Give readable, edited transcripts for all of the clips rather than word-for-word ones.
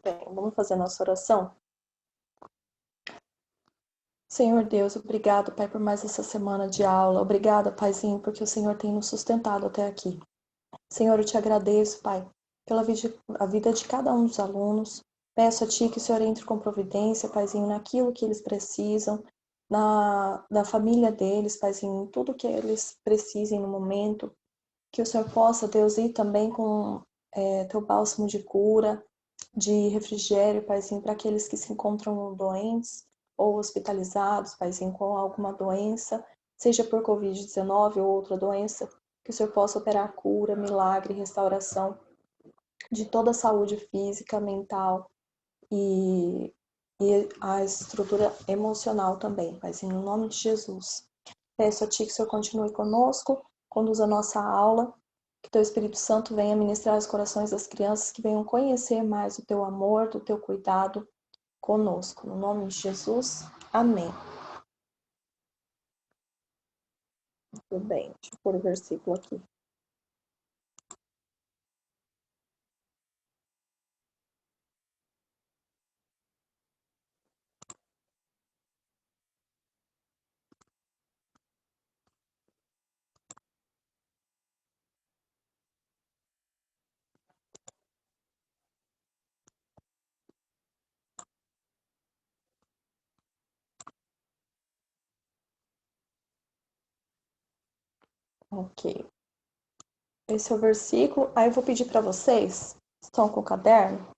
bem, vamos fazer a nossa oração? Senhor Deus, obrigado, Pai, por mais essa semana de aula. Obrigada, Paizinho, porque o Senhor tem nos sustentado até aqui. Senhor, eu te agradeço, Pai, pela vida de cada um dos alunos. Peço a Ti que o Senhor entre com providência, Paizinho, naquilo que eles precisam, na família deles, Paizinho, em tudo que eles precisem no momento. Que o Senhor possa, Deus, ir também com Teu bálsamo de cura, de refrigério, Paizinho, para aqueles que se encontram doentes ou hospitalizados, Paizinho, com alguma doença, seja por Covid-19 ou outra doença, que o Senhor possa operar cura, milagre, restauração de toda a saúde física, mental e a estrutura emocional também, Paizinho, no nome de Jesus. Peço a Ti que o Senhor continue conosco, conduza a nossa aula, que Teu Espírito Santo venha ministrar os corações das crianças, que venham conhecer mais o Teu amor, do Teu cuidado conosco. No nome de Jesus, amém. Tudo bem, deixa eu pôr o versículo aqui. Ok. Esse é o versículo. Aí eu vou pedir para vocês, estão com o caderno?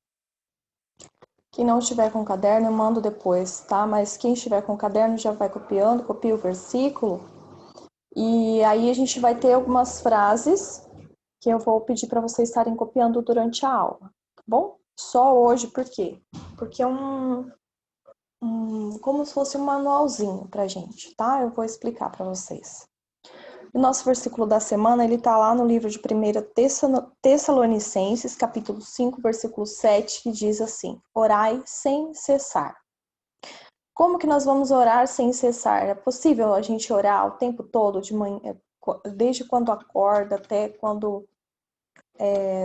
Quem não estiver com o caderno, eu mando depois, tá? Mas quem estiver com o caderno já vai copiando, copia o versículo. E aí a gente vai ter algumas frases que eu vou pedir para vocês estarem copiando durante a aula, tá bom? Só hoje, por quê? Porque é como se fosse um manualzinho pra gente, tá? Eu vou explicar para vocês. O nosso versículo da semana, ele tá lá no livro de 1 Tessalonicenses, capítulo 5, versículo 7, que diz assim: orai sem cessar. Como que nós vamos orar sem cessar? É possível a gente orar o tempo todo, de manhã, desde quando acorda até quando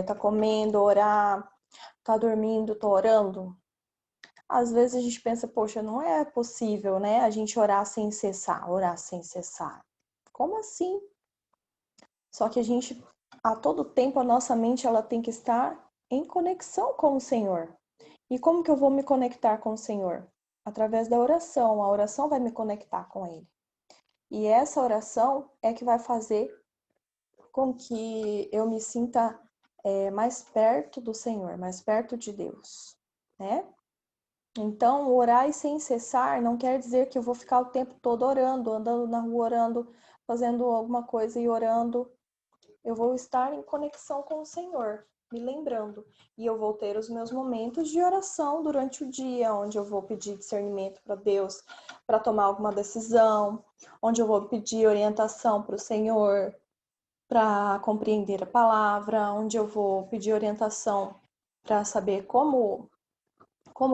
tá comendo, orar, tá dormindo, tá orando? Às vezes a gente pensa, poxa, não é possível, né? A gente orar sem cessar, orar sem cessar. Como assim? Só que a todo tempo, a nossa mente, ela tem que estar em conexão com o Senhor. E como que eu vou me conectar com o Senhor? Através da oração. A oração vai me conectar com Ele. E essa oração é que vai fazer com que eu me sinta mais perto do Senhor, mais perto de Deus, né? Então, orar sem cessar não quer dizer que eu vou ficar o tempo todo orando, andando na rua orando, fazendo alguma coisa e orando. Eu vou estar em conexão com o Senhor, me lembrando. E eu vou ter os meus momentos de oração durante o dia, onde eu vou pedir discernimento para Deus, para tomar alguma decisão, onde eu vou pedir orientação para o Senhor, para compreender a palavra, onde eu vou pedir orientação para saber como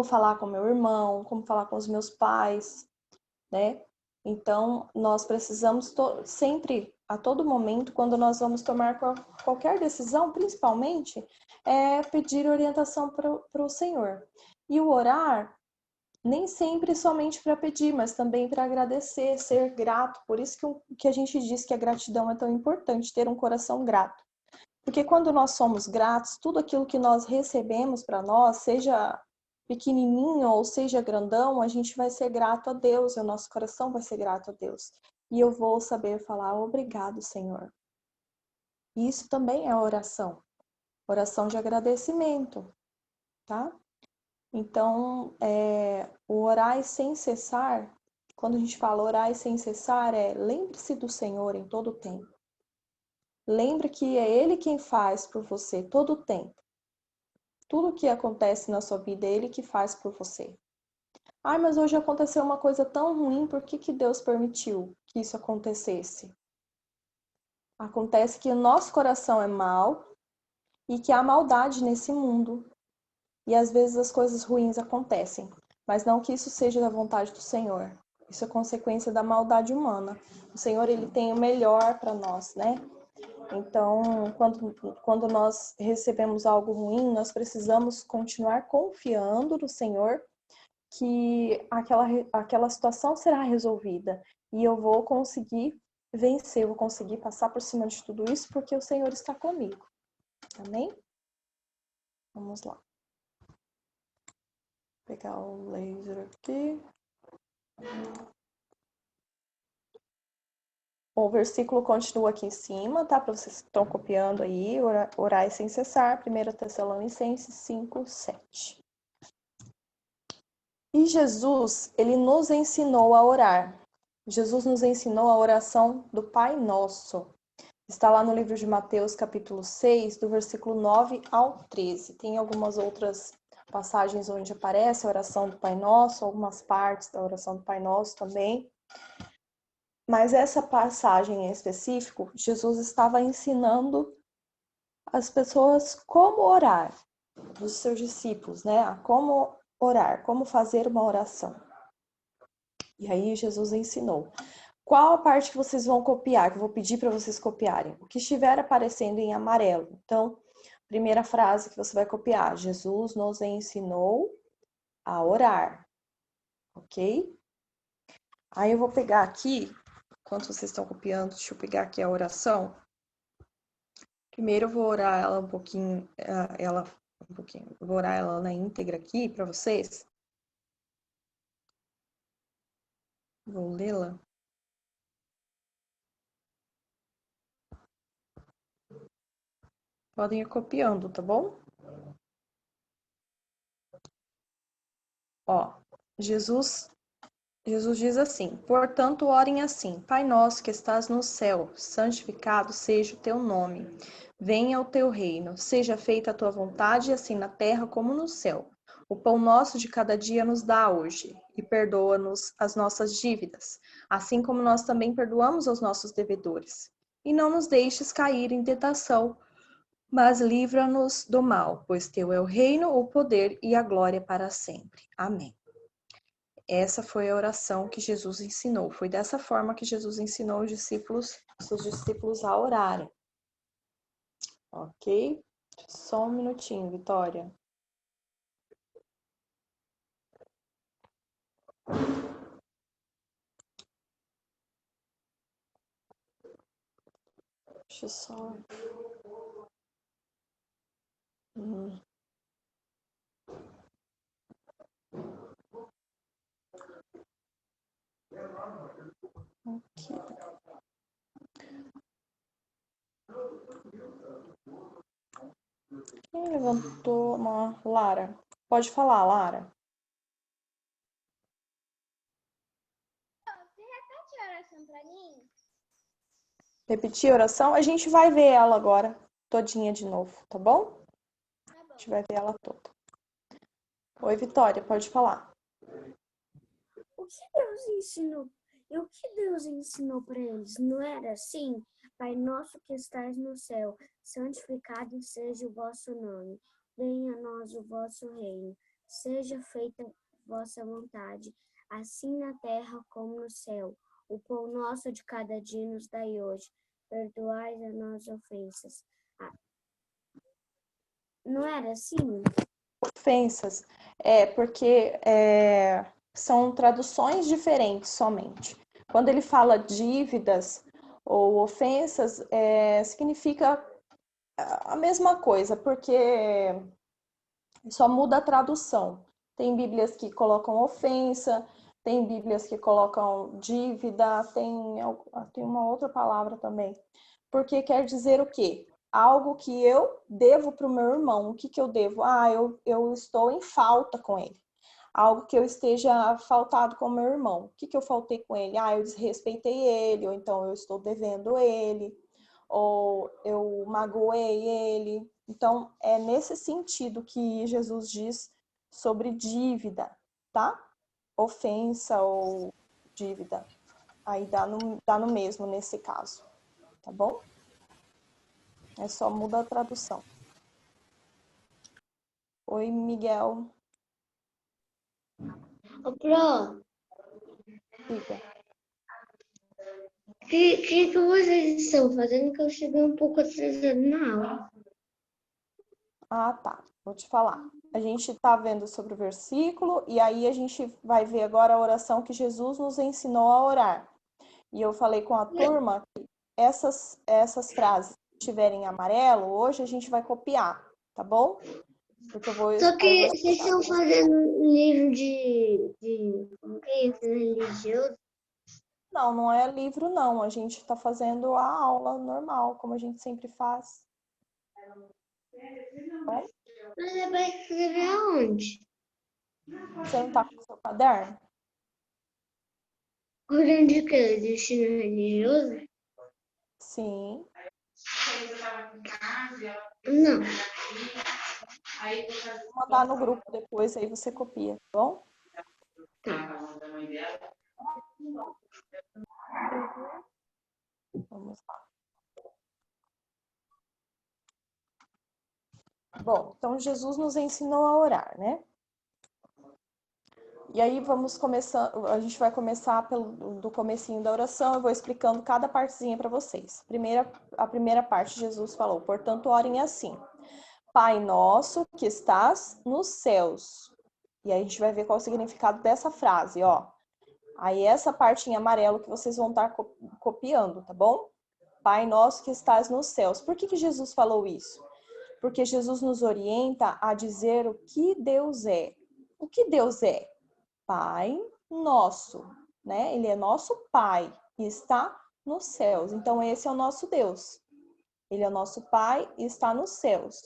falar com meu irmão, como falar com os meus pais, né? Então, nós precisamos sempre, a todo momento, quando nós vamos tomar qualquer decisão, principalmente, pedir orientação para o Senhor. E o orar, nem sempre somente para pedir, mas também para agradecer, ser grato. Por isso que a gente diz que a gratidão é tão importante, ter um coração grato. Porque quando nós somos gratos, tudo aquilo que nós recebemos para nós, seja pequenininho ou seja grandão, a gente vai ser grato a Deus, e o nosso coração vai ser grato a Deus. E eu vou saber falar obrigado, Senhor. E isso também é oração. Oração de agradecimento, tá? Então, o orar sem cessar, quando a gente fala orar sem cessar, lembre-se do Senhor em todo o tempo. Lembre que é Ele quem faz por você todo o tempo. Tudo que acontece na sua vida é Ele que faz por você. Ai, mas hoje aconteceu uma coisa tão ruim, por que Deus permitiu que isso acontecesse? Acontece que o nosso coração é mau e que há maldade nesse mundo. E às vezes as coisas ruins acontecem, mas não que isso seja da vontade do Senhor. Isso é consequência da maldade humana. O Senhor, Ele tem o melhor para nós, né? Então, quando nós recebemos algo ruim, nós precisamos continuar confiando no Senhor que aquela situação será resolvida e eu vou conseguir vencer, vou conseguir passar por cima de tudo isso porque o Senhor está comigo. Amém? Vamos lá. Vou pegar o laser aqui. O versículo continua aqui em cima, tá? Para vocês que estão copiando aí, orai sem cessar, 1 Tessalonicenses 5, 7. E Jesus, ele nos ensinou a orar. Jesus nos ensinou a oração do Pai Nosso. Está lá no livro de Mateus, capítulo 6, do versículo 9 ao 13. Tem algumas outras passagens onde aparece a oração do Pai Nosso, algumas partes da oração do Pai Nosso também. Mas essa passagem em específico, Jesus estava ensinando as pessoas como orar, os seus discípulos, né? A como orar, como fazer uma oração. E aí Jesus ensinou. Qual a parte que vocês vão copiar, que eu vou pedir para vocês copiarem? O que estiver aparecendo em amarelo. Então, primeira frase que você vai copiar: Jesus nos ensinou a orar. Ok? Aí eu vou pegar aqui, enquanto vocês estão copiando, deixa eu pegar aqui a oração. Primeiro eu vou orar ela um pouquinho, eu vou orar ela na íntegra aqui para vocês. Vou lê-la. Podem ir copiando, tá bom? Ó, Jesus diz assim: portanto, orem assim: Pai nosso que estás no céu, santificado seja o teu nome. Venha o teu reino, seja feita a tua vontade, assim na terra como no céu. O pão nosso de cada dia nos dá hoje, e perdoa-nos as nossas dívidas, assim como nós também perdoamos aos nossos devedores. E não nos deixes cair em tentação, mas livra-nos do mal, pois teu é o reino, o poder e a glória para sempre. Amém. Essa foi a oração que Jesus ensinou. Foi dessa forma que Jesus ensinou seus discípulos a orarem. Ok? Só um minutinho, Vitória. Deixa eu só. Aqui. Quem levantou uma. Lara. Pode falar, Lara. Você repete a oração pra mim? Repetir a oração? A gente vai ver ela agora, todinha de novo, tá bom? Tá A bom. gente vai ver ela toda. Oi, Vitória, pode falar. O que Deus ensinou? E o que Deus ensinou para eles? Não era assim? Pai nosso que estás no céu, santificado seja o vosso nome. Venha a nós o vosso reino. Seja feita vossa vontade, assim na terra como no céu. O pão nosso de cada dia nos dai hoje. Perdoai as nossas ofensas. Não era assim? Ofensas. Porque são traduções diferentes somente. Quando ele fala dívidas ou ofensas, significa a mesma coisa, porque só muda a tradução. Tem Bíblias que colocam ofensa, tem Bíblias que colocam dívida, tem uma outra palavra também. Porque quer dizer o quê? Algo que eu devo para o meu irmão. O que eu devo? Eu estou em falta com ele. Algo que eu esteja faltado com o meu irmão. O que eu faltei com ele? Eu desrespeitei ele, ou então eu estou devendo ele, ou eu magoei ele. Então, é nesse sentido que Jesus diz sobre dívida, tá? Ofensa ou dívida. Aí dá no mesmo nesse caso, tá bom? É só muda a tradução. Oi, Miguel. Ô, Pro, Diga. Que vocês estão fazendo que eu cheguei um pouco atrasado na aula? Ah, tá. Vou te falar. A gente está vendo sobre o versículo e aí a gente vai ver agora a oração que Jesus nos ensinou a orar. E eu falei com a turma que essas frases que estiverem em amarelo, hoje a gente vai copiar, tá bom? Porque Só aí eu vou que vocês explicar estão pra vocês. fazendo um livro de como que é isso, religioso? Não, não é livro, não. A gente está fazendo a aula normal, como a gente sempre faz. Tá bom? Mas é para escrever aonde? Você não está com o seu caderno? Cuidando de quê? De ensino religioso? Sim. Não. Vou mandar no grupo depois, aí você copia, tá bom? Vamos lá. Bom, então Jesus nos ensinou a orar, né? E aí vamos começar, a gente vai começar do comecinho da oração, eu vou explicando cada partezinha para vocês. A primeira parte, Jesus falou: portanto, orem assim: Pai nosso que estás nos céus. E aí a gente vai ver qual é o significado dessa frase, ó. Aí essa parte em amarelo que vocês vão estar copiando, tá bom? Pai nosso que estás nos céus. Por que Jesus falou isso? Porque Jesus nos orienta a dizer o que Deus é. O que Deus é? Pai nosso, né? Ele é nosso Pai e está nos céus. Então esse é o nosso Deus. Ele é o nosso Pai e está nos céus.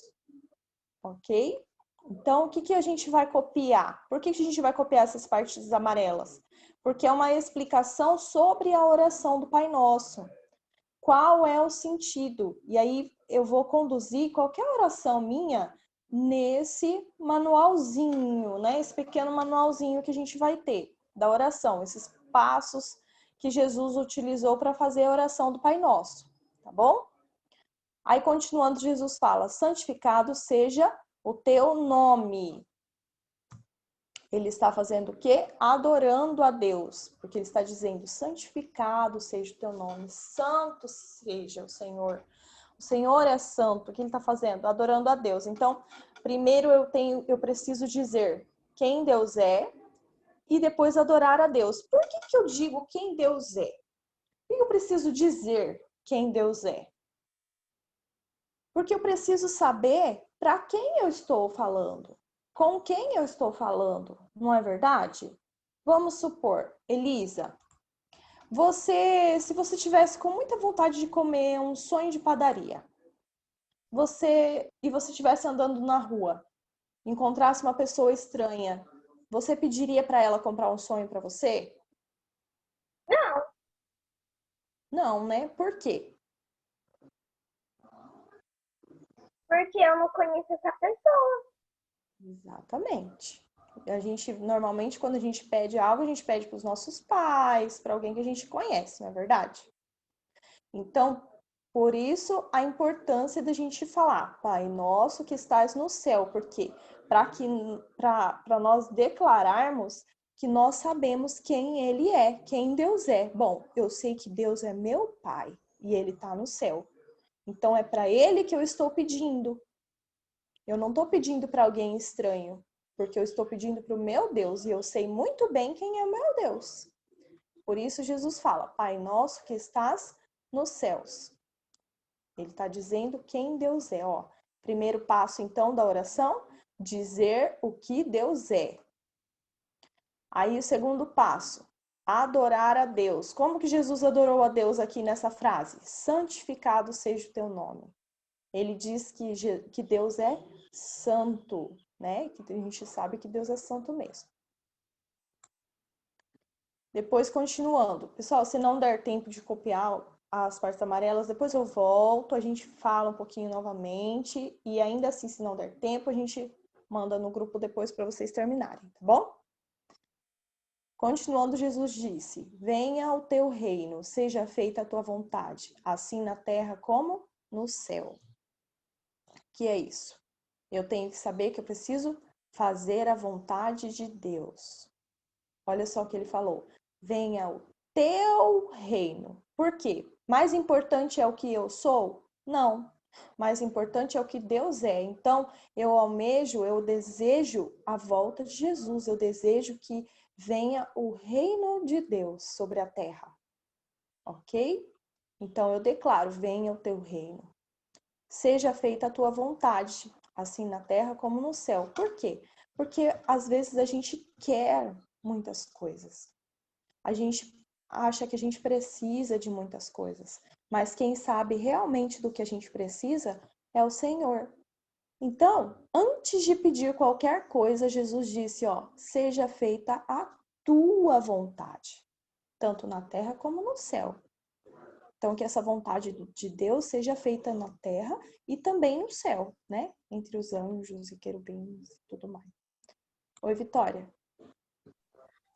Ok? Então, o que a gente vai copiar? Por que a gente vai copiar essas partes amarelas? Porque é uma explicação sobre a oração do Pai Nosso. Qual é o sentido? E aí eu vou conduzir qualquer oração minha nesse manualzinho, né? Esse pequeno manualzinho que a gente vai ter da oração, esses passos que Jesus utilizou para fazer a oração do Pai Nosso, tá bom? Aí continuando, Jesus fala: santificado seja o teu nome. Ele está fazendo o quê? Adorando a Deus, porque ele está dizendo: santificado seja o teu nome, santo seja o Senhor. O Senhor é santo. O que ele está fazendo? Adorando a Deus. Então, primeiro eu preciso dizer quem Deus é e depois adorar a Deus. Por que eu digo quem Deus é? Por que eu preciso dizer quem Deus é? Porque eu preciso saber para quem eu estou falando, com quem eu estou falando, não é verdade? Vamos supor, Elisa, se você tivesse com muita vontade de comer um sonho de padaria, você estivesse andando na rua, encontrasse uma pessoa estranha, você pediria para ela comprar um sonho para você? Não, né? Por quê? Porque eu não conheço essa pessoa. Exatamente. A gente, normalmente, quando a gente pede algo, a gente pede para os nossos pais, para alguém que a gente conhece, não é verdade? Então, por isso a importância da gente falar, Pai nosso que estás no céu, porque para nós declararmos que nós sabemos quem ele é, quem Deus é. Bom, eu sei que Deus é meu Pai e ele está no céu. Então é para ele que eu estou pedindo. Eu não estou pedindo para alguém estranho, porque eu estou pedindo para o meu Deus e eu sei muito bem quem é o meu Deus. Por isso Jesus fala: Pai nosso que estás nos céus. Ele está dizendo quem Deus é. Ó, primeiro passo, então, da oração, dizer o que Deus é. Aí o segundo passo, adorar a Deus. Como que Jesus adorou a Deus aqui nessa frase? Santificado seja o teu nome. Ele diz que Deus é santo, né? Que a gente sabe que Deus é santo mesmo. Depois, continuando. Pessoal, se não der tempo de copiar as partes amarelas, depois eu volto, a gente fala um pouquinho novamente e ainda assim, se não der tempo, a gente manda no grupo depois para vocês terminarem, tá bom? Continuando, Jesus disse: venha o teu reino, seja feita a tua vontade, assim na terra como no céu. Que é isso? Eu tenho que saber que eu preciso fazer a vontade de Deus. Olha só o que ele falou: venha o teu reino. Por quê? Mais importante é o que eu sou? Não. Mais importante é o que Deus é. Então, eu almejo, eu desejo a volta de Jesus. Eu desejo que venha o reino de Deus sobre a terra. Ok? Então, eu declaro, venha o teu reino. Seja feita a tua vontade, assim na terra como no céu. Por quê? Porque às vezes a gente quer muitas coisas. A gente acha que a gente precisa de muitas coisas, mas quem sabe realmente do que a gente precisa é o Senhor. Então, antes de pedir qualquer coisa, Jesus disse, ó, seja feita a tua vontade, tanto na terra como no céu. Então, que essa vontade de Deus seja feita na terra e também no céu, né? Entre os anjos e querubins e tudo mais. Oi, Vitória.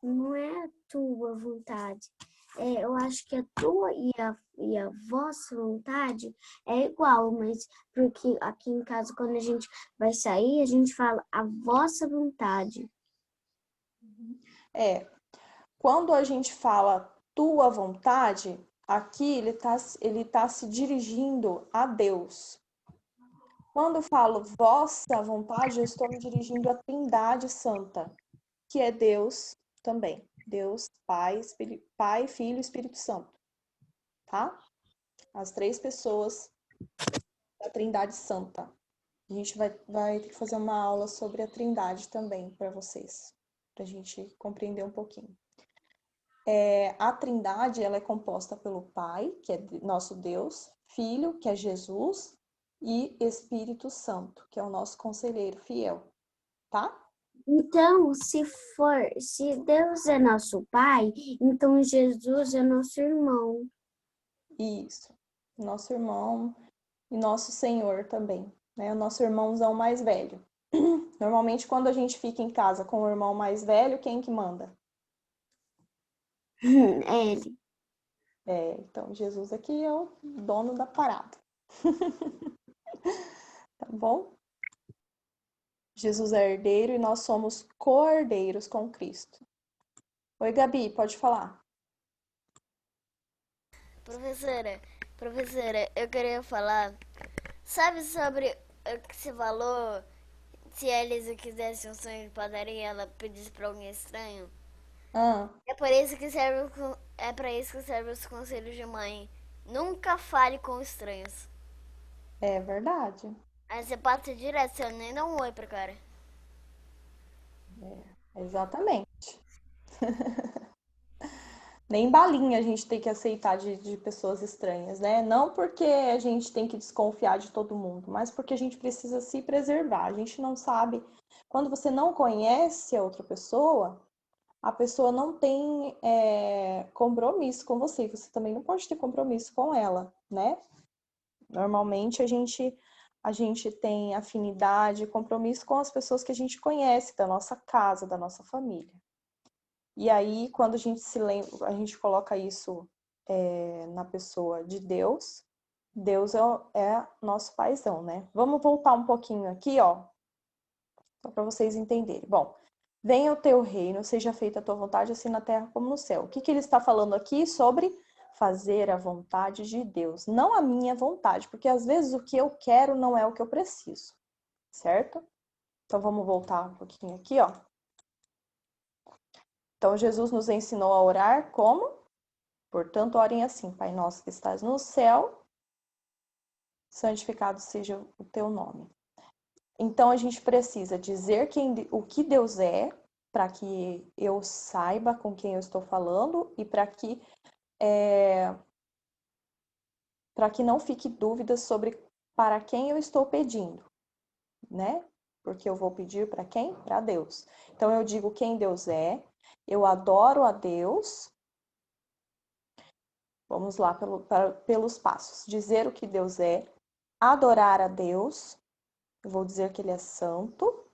Não é a tua vontade. Eu acho que a tua e a vossa vontade é igual, mas porque aqui em casa, quando a gente vai sair, a gente fala a vossa vontade. Quando a gente fala tua vontade, aqui ele tá se dirigindo a Deus. Quando eu falo vossa vontade, eu estou me dirigindo à Trindade Santa, que é Deus também. Deus, Pai, Filho e Espírito Santo, tá? As três pessoas da Trindade Santa. A gente vai ter que fazer uma aula sobre a Trindade também para vocês, para a gente compreender um pouquinho. A Trindade, ela é composta pelo Pai, que é nosso Deus, Filho, que é Jesus, e Espírito Santo, que é o nosso conselheiro fiel, tá? Então, se Deus é nosso Pai, então Jesus é nosso irmão. Isso. Nosso irmão e nosso Senhor também, né? O nosso irmãozão mais velho. Normalmente, quando a gente fica em casa com o irmão mais velho, quem que manda? É ele. Então, Jesus aqui é o dono da parada. Tá bom? Jesus é herdeiro e nós somos cordeiros com Cristo. Oi, Gabi, pode falar. Professora, eu queria falar. Sabe sobre o que você falou? Se a Elisa quisesse um sonho de padaria, ela pedisse pra alguém estranho. Ah, É para isso que serve os conselhos de mãe. Nunca fale com estranhos. é verdade. Aí você passa direto, você nem dá um oi pro cara. Exatamente. Nem balinha a gente tem que aceitar de pessoas estranhas, né? Não porque a gente tem que desconfiar de todo mundo, mas porque a gente precisa se preservar. A gente não sabe. Quando você não conhece a outra pessoa, a pessoa não tem compromisso com você. Você também não pode ter compromisso com ela, né? Normalmente a gente tem afinidade, compromisso com as pessoas que a gente conhece, da nossa casa, da nossa família. E aí, quando a gente se lembra, a gente coloca isso na pessoa de Deus, Deus é nosso paizão, né? Vamos voltar um pouquinho aqui, ó, só para vocês entenderem. Bom, venha o teu reino, seja feita a tua vontade, assim na terra como no céu. O que ele está falando aqui sobre fazer a vontade de Deus, não a minha vontade, porque às vezes o que eu quero não é o que eu preciso, certo? Então vamos voltar um pouquinho aqui, ó. Então Jesus nos ensinou a orar como? Portanto, orem assim, Pai nosso que estás no céu, santificado seja o teu nome. Então a gente precisa dizer o que Deus é, para que eu saiba com quem eu estou falando e para que não fique dúvidas sobre para quem eu estou pedindo, né? Porque eu vou pedir para quem? Para Deus. Então eu digo quem Deus é, eu adoro a Deus. Vamos lá pelos passos. Dizer o que Deus é, adorar a Deus. Eu vou dizer que Ele é santo,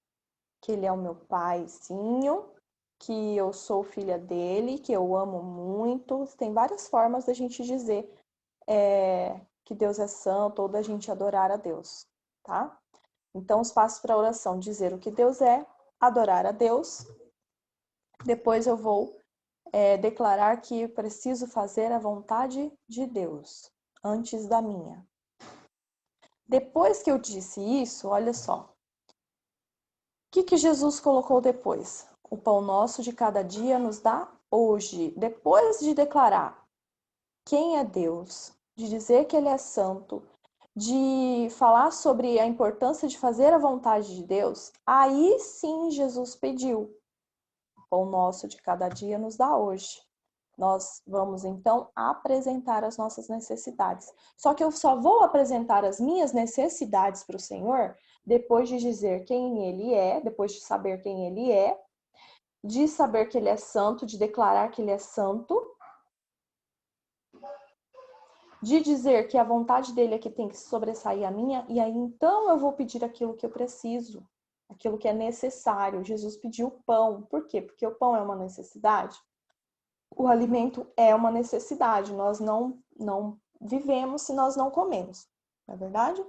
que Ele é o meu paizinho, que eu sou filha dele, que eu amo muito. Tem várias formas da gente dizer que Deus é santo ou da gente adorar a Deus, tá? Então, os passos para a oração: dizer o que Deus é, adorar a Deus. Depois eu vou declarar que eu preciso fazer a vontade de Deus antes da minha. Depois que eu disse isso, olha só. O que Jesus colocou depois? O pão nosso de cada dia nos dá hoje. Depois de declarar quem é Deus, de dizer que Ele é santo, de falar sobre a importância de fazer a vontade de Deus, aí sim Jesus pediu: o pão nosso de cada dia nos dá hoje. Nós vamos então apresentar as nossas necessidades. Só que eu só vou apresentar as minhas necessidades para o Senhor depois de dizer quem Ele é, depois de saber quem Ele é, de saber que Ele é santo, de declarar que Ele é santo, de dizer que a vontade dele é que tem que sobressair a minha, e aí então eu vou pedir aquilo que eu preciso, aquilo que é necessário. Jesus pediu pão. Por quê? Porque o pão é uma necessidade. O alimento é uma necessidade. Nós não vivemos se nós não comemos, não é verdade?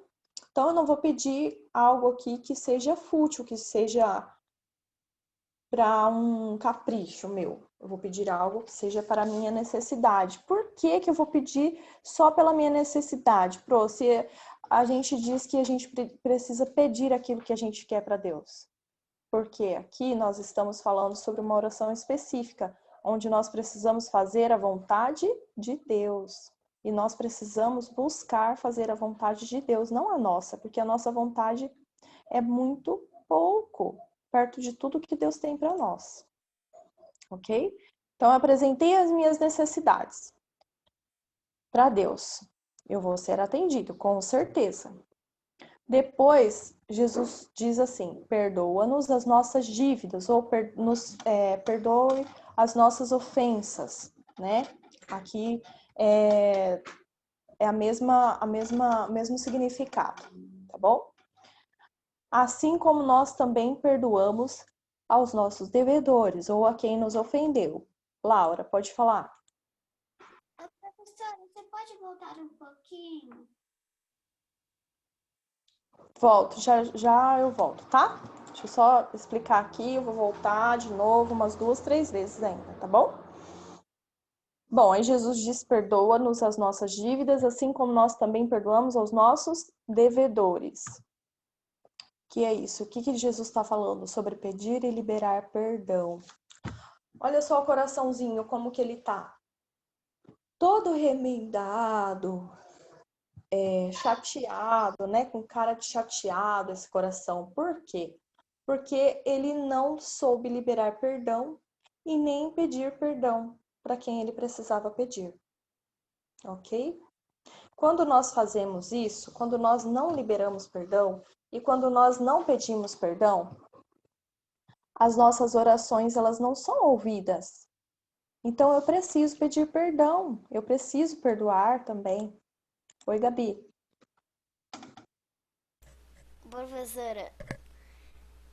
Então eu não vou pedir algo aqui que seja fútil, que seja para um capricho meu. Eu vou pedir algo que seja para a minha necessidade. Por que que eu vou pedir só pela minha necessidade? Se a gente diz que a gente precisa pedir aquilo que a gente quer para Deus. Porque aqui nós estamos falando sobre uma oração específica, onde nós precisamos fazer a vontade de Deus. E nós precisamos buscar fazer a vontade de Deus, não a nossa, porque a nossa vontade é muito pouco perto de tudo que Deus tem para nós. Ok? Então, eu apresentei as minhas necessidades para Deus. Eu vou ser atendido, com certeza. Depois, Jesus diz assim: perdoa-nos as nossas dívidas, ou perdoe as nossas ofensas, né? Aqui é mesmo significado, tá bom? Assim como nós também perdoamos aos nossos devedores ou a quem nos ofendeu. Laura, pode falar. Professora, você pode voltar um pouquinho? Volto, já eu volto, tá? Deixa eu só explicar aqui, eu vou voltar de novo umas 2, 3 vezes ainda, tá bom? Bom, aí Jesus diz: perdoa-nos as nossas dívidas, assim como nós também perdoamos aos nossos devedores. Que é isso? O que Jesus está falando sobre pedir e liberar perdão? Olha só o coraçãozinho, como que ele tá. Todo remendado, chateado, né? Com cara de chateado esse coração. Por quê? Porque ele não soube liberar perdão e nem pedir perdão para quem ele precisava pedir. Ok? Quando nós fazemos isso, quando nós não liberamos perdão e quando nós não pedimos perdão, as nossas orações elas não são ouvidas. Então eu preciso pedir perdão, eu preciso perdoar também. Oi, Gabi. Professora,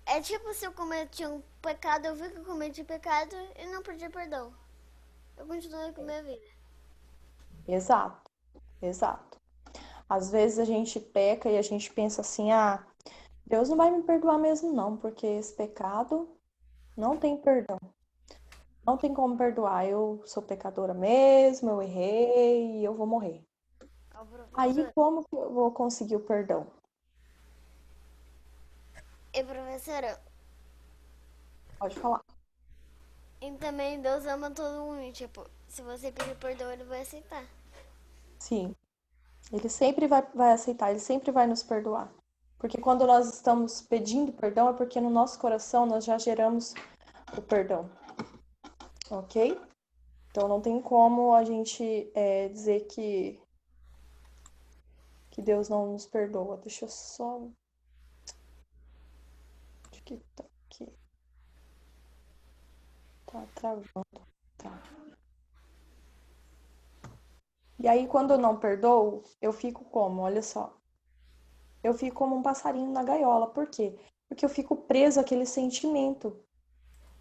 é tipo se eu cometi um pecado, eu vi que eu cometi pecado e não pedi perdão. Eu continuo com a minha vida. Exato, exato. Às vezes a gente peca e a gente pensa assim: ah, Deus não vai me perdoar mesmo não, porque esse pecado não tem perdão. Não tem como perdoar. Eu sou pecadora mesmo, eu errei e eu vou morrer. Aí como que eu vou conseguir o perdão? E professora, Pode falar. e também Deus ama todo mundo. Tipo, se você pedir perdão, ele vai aceitar. Sim, ele sempre vai aceitar, ele sempre vai nos perdoar. Porque quando nós estamos pedindo perdão, é porque no nosso coração nós já geramos o perdão. Ok? Então não tem como a gente dizer que Deus não nos perdoa. Deixa eu só. Acho que tá aqui. Tá travando. Tá. E aí, quando eu não perdoo, eu fico como? Olha só. Eu fico como um passarinho na gaiola. Por quê? Porque eu fico preso àquele sentimento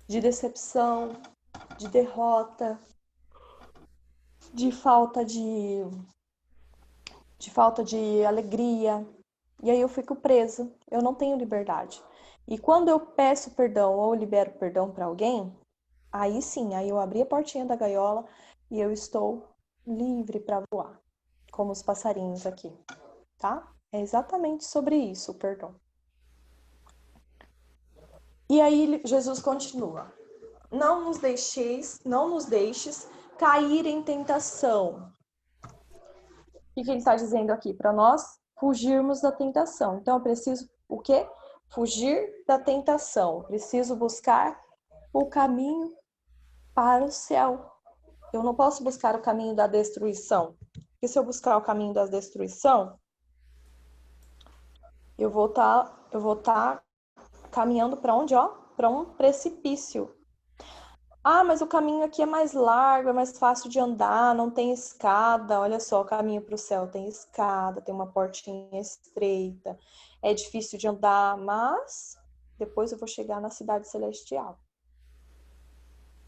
de decepção, de derrota, de falta de alegria. E aí eu fico presa. Eu não tenho liberdade. E quando eu peço perdão ou libero perdão para alguém, aí sim, aí eu abri a portinha da gaiola e eu estou livre para voar, como os passarinhos aqui, tá? É exatamente sobre isso, o perdão. E aí Jesus continua: não nos deixes cair em tentação. O que ele está dizendo aqui? Para nós fugirmos da tentação. Então, eu preciso o quê? Fugir da tentação. Preciso buscar o caminho para o céu. Eu não posso buscar o caminho da destruição. Porque se eu buscar o caminho da destruição, eu vou estar caminhando para onde, ó? Para um precipício. Ah, mas o caminho aqui é mais largo, é mais fácil de andar, não tem escada. Olha só, o caminho para o céu tem escada, tem uma portinha estreita, é difícil de andar, mas depois eu vou chegar na cidade celestial.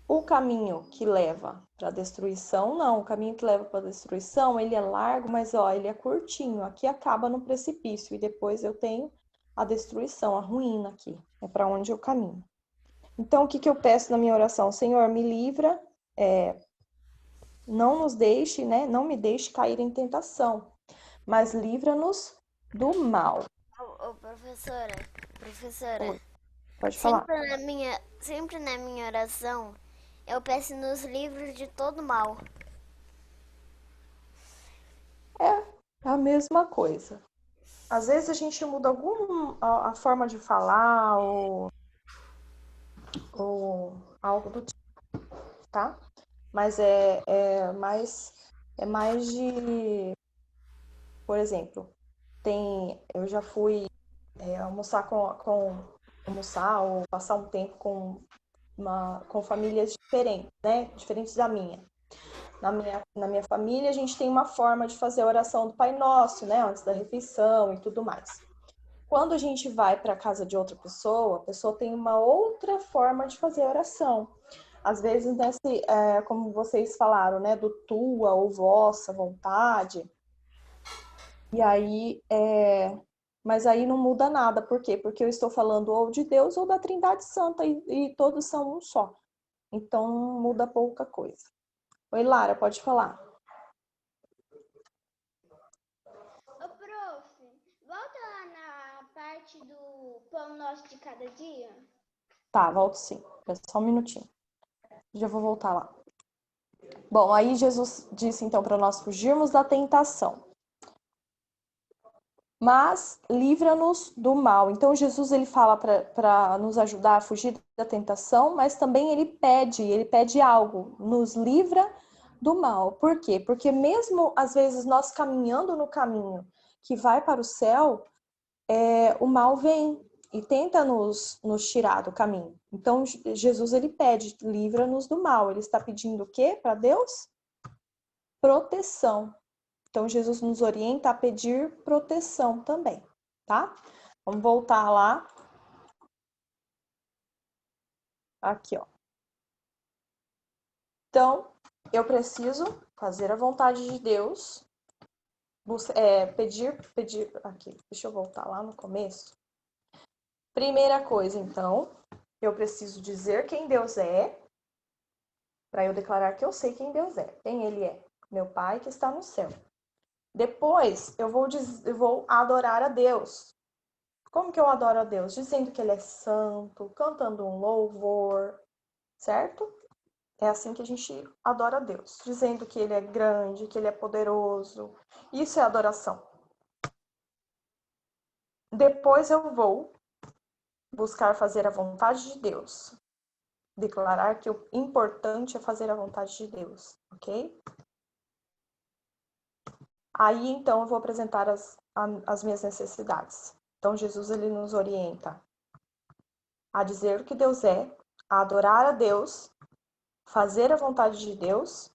O caminho que leva para a destruição, não. O caminho que leva para a destruição, ele é largo, mas ó, ele é curtinho. Aqui acaba no precipício e depois eu tenho a destruição, a ruína aqui. É para onde eu caminho. Então, o que eu peço na minha oração? Senhor, me livra, não nos deixe, né? Não me deixe cair em tentação, mas livra-nos do mal. Ô, professora, Oi, pode falar. sempre na minha oração, eu peço nos livros de todo mal. É a mesma coisa. Às vezes a gente muda a forma de falar ou algo do tipo, tá? Mas é mais de, por exemplo, eu já fui almoçar almoçar ou passar um tempo com famílias diferentes, né? Diferentes da minha. Na minha família, a gente tem uma forma de fazer a oração do Pai Nosso, né? Antes da refeição e tudo mais. Quando a gente vai para a casa de outra pessoa, a pessoa tem uma outra forma de fazer a oração. Às vezes, como vocês falaram, né? Do tua ou vossa vontade. E aí, mas aí não muda nada. Por quê? Porque eu estou falando ou de Deus ou da Trindade Santa e todos são um só. Então, muda pouca coisa. Oi, Lara, pode falar. Ô, prof, volta lá na parte do pão nosso de cada dia. Tá, volto sim. Só um minutinho. Já vou voltar lá. Bom, aí Jesus disse então para nós fugirmos da tentação. Mas livra-nos do mal. Então Jesus ele fala para nos ajudar a fugir da tentação, mas também ele pede algo, nos livra do mal. Por quê? Porque mesmo às vezes nós caminhando no caminho que vai para o céu, o mal vem e tenta nos tirar do caminho. Então Jesus ele pede, livra-nos do mal. Ele está pedindo o quê para Deus? Proteção. Então, Jesus nos orienta a pedir proteção também, tá? Vamos voltar lá. Aqui, ó. Então, eu preciso fazer a vontade de Deus. Pedir... Aqui, deixa eu voltar lá no começo. Primeira coisa, então, eu preciso dizer quem Deus é, para eu declarar que eu sei quem Deus é, quem Ele é. Meu Pai que está no céu. Depois, eu vou adorar a Deus. Como que eu adoro a Deus? Dizendo que Ele é santo, cantando um louvor, certo? É assim que a gente adora a Deus. Dizendo que Ele é grande, que Ele é poderoso. Isso é adoração. Depois eu vou buscar fazer a vontade de Deus. Declarar que o importante é fazer a vontade de Deus, ok? Aí, então, eu vou apresentar as minhas necessidades. Então, Jesus, ele nos orienta a dizer o que Deus é, a adorar a Deus, fazer a vontade de Deus,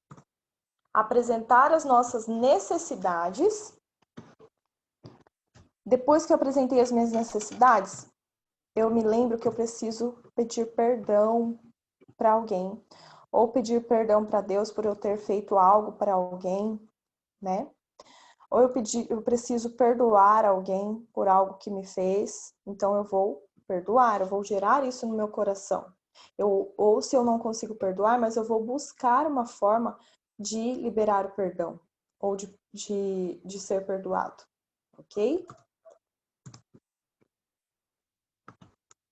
apresentar as nossas necessidades. Depois que eu apresentei as minhas necessidades, eu me lembro que eu preciso pedir perdão para alguém, ou pedir perdão para Deus por eu ter feito algo para alguém, né? Ou eu preciso perdoar alguém por algo que me fez, então eu vou perdoar, eu vou gerar isso no meu coração. Ou se eu não consigo perdoar, mas eu vou buscar uma forma de liberar o perdão ou de ser perdoado, ok?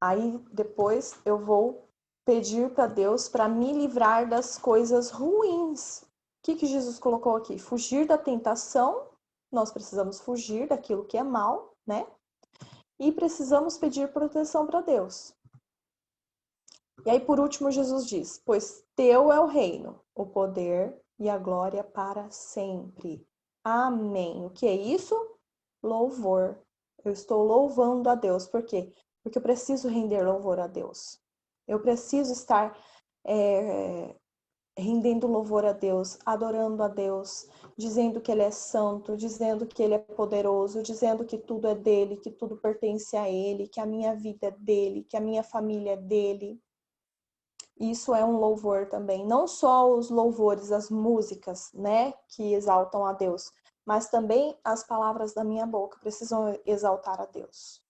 Aí depois eu vou pedir para Deus para me livrar das coisas ruins. O que Jesus colocou aqui? Fugir da tentação. Nós precisamos fugir daquilo que é mal, né? E precisamos pedir proteção para Deus. E aí, por último, Jesus diz: pois teu é o reino, o poder e a glória para sempre. Amém. O que é isso? Louvor. Eu estou louvando a Deus. Por quê? Porque eu preciso render louvor a Deus. Eu preciso estar rendendo louvor a Deus, adorando a Deus, dizendo que Ele é santo, dizendo que Ele é poderoso, dizendo que tudo é dele, que tudo pertence a Ele, que a minha vida é dele, que a minha família é dele. Isso é um louvor também. Não só os louvores, as músicas, né, que exaltam a Deus, mas também as palavras da minha boca precisam exaltar a Deus.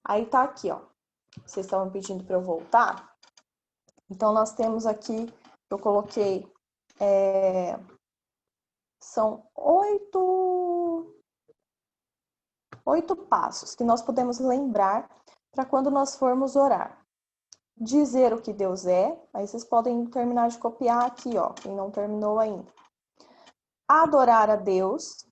Aí tá aqui, ó. Vocês estavam pedindo para eu voltar. Então, nós temos aqui, eu coloquei, são 8 passos que nós podemos lembrar para quando nós formos orar. Dizer o que Deus é, aí vocês podem terminar de copiar aqui, ó, quem não terminou ainda. Adorar a Deus,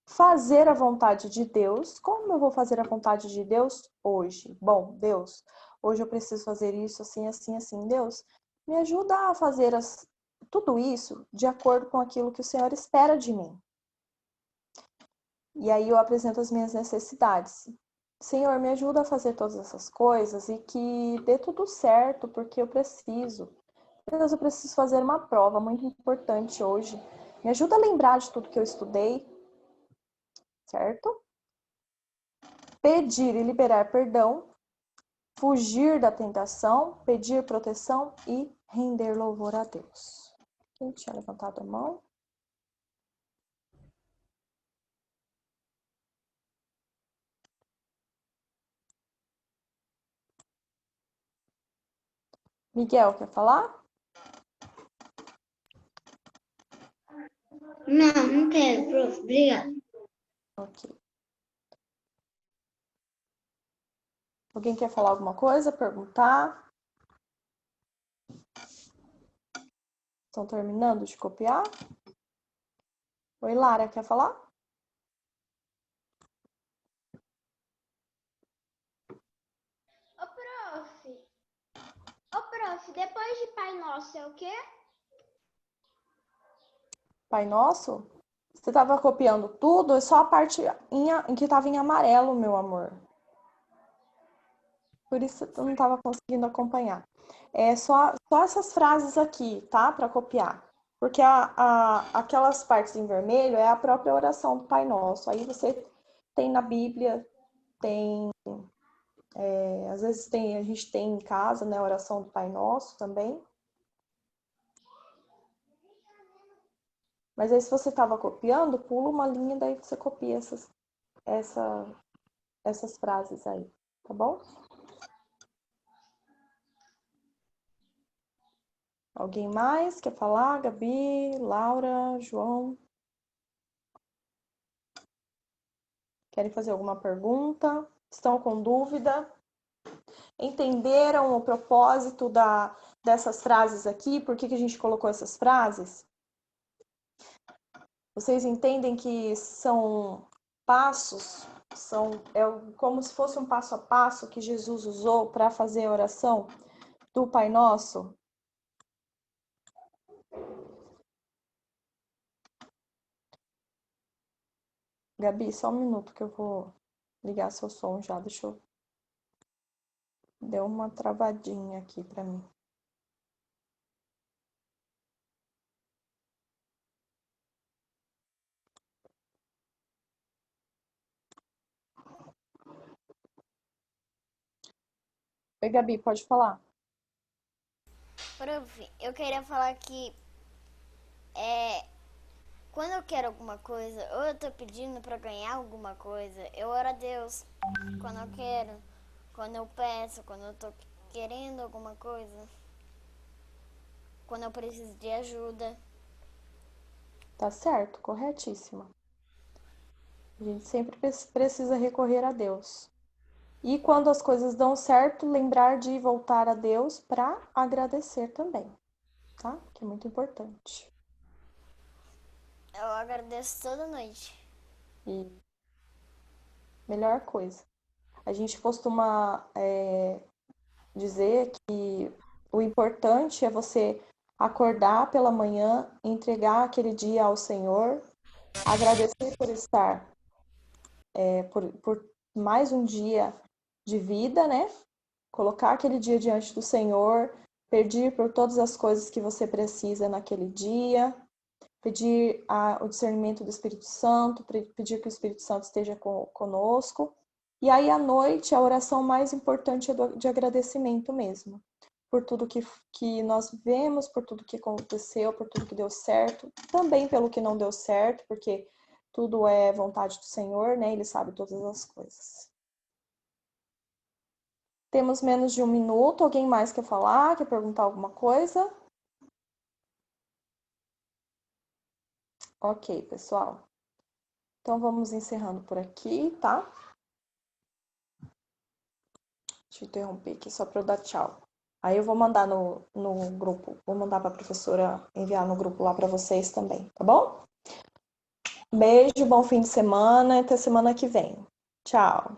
fazer a vontade de Deus. Como eu vou fazer a vontade de Deus hoje? Bom, Deus, hoje eu preciso fazer isso assim, assim, assim. Deus, me ajuda a fazer tudo isso de acordo com aquilo que o Senhor espera de mim. E aí eu apresento as minhas necessidades. Senhor, me ajuda a fazer todas essas coisas e que dê tudo certo, porque eu preciso. Deus, eu preciso fazer uma prova muito importante hoje. Me ajuda a lembrar de tudo que eu estudei, certo? Pedir e liberar perdão, fugir da tentação, pedir proteção e render louvor a Deus. Quem tinha levantado a mão? Miguel, quer falar? Não quero, prof. Obrigada. Ok. Alguém quer falar alguma coisa? Perguntar? Estão terminando de copiar? Oi, Lara, quer falar? Ô, prof, depois de Pai Nosso é o quê? Pai Nosso? Você estava copiando tudo? É só a parte em que estava em amarelo, meu amor. Por isso eu não estava conseguindo acompanhar. É só essas frases aqui, tá? Para copiar. Porque aquelas partes em vermelho é a própria oração do Pai Nosso. Aí você tem na Bíblia, tem... às vezes a gente tem em casa, né? A oração do Pai Nosso também. Mas aí se você estava copiando, pula uma linha, daí você copia essas frases aí, tá bom? Alguém mais quer falar? Gabi, Laura, João? Querem fazer alguma pergunta? Estão com dúvida? Entenderam o propósito dessas frases aqui? Por que a gente colocou essas frases? Vocês entendem que são passos, como se fosse um passo a passo que Jesus usou para fazer a oração do Pai Nosso? Gabi, só um minuto que eu vou ligar seu som já. Deixa eu... Deu uma travadinha aqui para mim. Oi, Gabi, pode falar. Prof, eu queria falar que quando eu quero alguma coisa, ou eu tô pedindo pra ganhar alguma coisa, eu oro a Deus. Quando eu quero, quando eu peço, quando eu tô querendo alguma coisa. Quando eu preciso de ajuda. Tá certo, corretíssima. A gente sempre precisa recorrer a Deus. E quando as coisas dão certo, lembrar de voltar a Deus para agradecer também, tá? Que é muito importante. Eu agradeço toda noite. E melhor coisa. A gente costuma dizer que o importante é você acordar pela manhã, entregar aquele dia ao Senhor, agradecer por estar, por mais um dia de vida, né? Colocar aquele dia diante do Senhor, pedir por todas as coisas que você precisa naquele dia, pedir o discernimento do Espírito Santo, pedir que o Espírito Santo esteja conosco. E aí, à noite, a oração mais importante é de agradecimento mesmo. Por tudo que nós vivemos, por tudo que aconteceu, por tudo que deu certo. Também pelo que não deu certo, porque tudo é vontade do Senhor, né? Ele sabe todas as coisas. Temos menos de 1 minuto. Alguém mais quer falar? Quer perguntar alguma coisa? Ok, pessoal. Então, vamos encerrando por aqui, tá? Deixa eu interromper aqui só para eu dar tchau. Aí eu vou mandar no grupo, vou mandar para a professora enviar no grupo lá para vocês também, tá bom? Beijo, bom fim de semana, até semana que vem. Tchau.